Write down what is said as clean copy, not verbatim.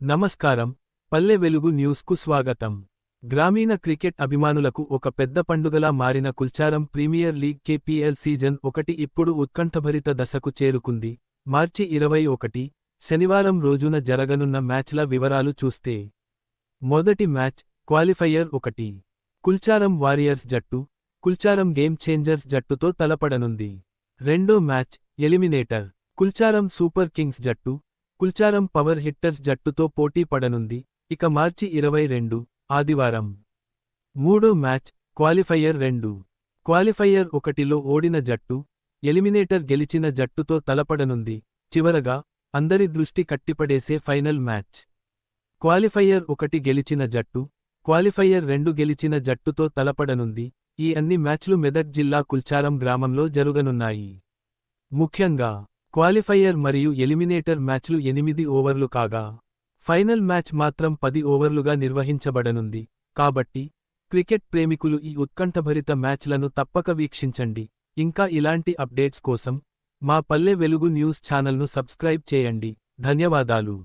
నమస్కారం, పల్లె వెలుగు న్యూస్కు స్వాగతం. గ్రామీణ క్రికెట్ అభిమానులకు ఒక పెద్ద పండుగలా మారిన Kulcharam premier league KPL season 1 ఇప్పుడు ఉత్కంఠభరిత దశకు చేరుకుంది. మార్చి 21, శనివారం రోజున జరగనున్న మ్యాచ్ల వివరాలు చూస్తే, మొదటి మ్యాచ్, క్వాలిఫైయర్ 1. కుల్చారం వారియర్స్ జట్టు, కుల్చారం గేమ్ చేంజర్స్ జట్టుతో తలపడనుంది. రెండో match, eliminator, Kulcharam super Kings జట్టు, కుల్చారం పవర్ హిట్టర్స్ జట్టుతో పోటీ పడనుంది. ఇక మార్చి 22, ఆదివారం. మూడో మ్యాచ్, క్వాలిఫైయర్ 2. క్వాలిఫైయర్ 1లో ఓడిన జట్టు, ఎలిమినేటర్ గెలిచిన జట్టుతో తలపడనుంది. చివరగా, అందరి దృష్టి కట్టిపడేసే ఫైనల్ మ్యాచ్, క్వాలిఫైయర్ 1 గెలిచిన జట్టు, క్వాలిఫైయర్ 2 గెలిచిన జట్టుతో తలపడనుంది. ఈ అన్ని మ్యాచ్లు మెదక్ జిల్లా కుల్చారం గ్రామంలో జరుగనున్నాయి. ముఖ్యంగా, క్వాలిఫైయర్ మరియు ఎలిమినేటర్ మ్యాచ్లు 8 ఓవర్లు కాగా, ఫైనల్ మ్యాచ్ మాత్రం 10 ఓవర్లుగా నిర్వహించబడనుంది. కాబట్టి, క్రికెట్ ప్రేమికులు ఈ ఉత్కంఠభరిత మ్యాచ్లను తప్పక వీక్షించండి. ఇంకా ఇలాంటి అప్డేట్స్ కోసం, మా పల్లె వెలుగు న్యూస్ ఛానల్ను సబ్స్క్రైబ్ చేయండి. ధన్యవాదాలు.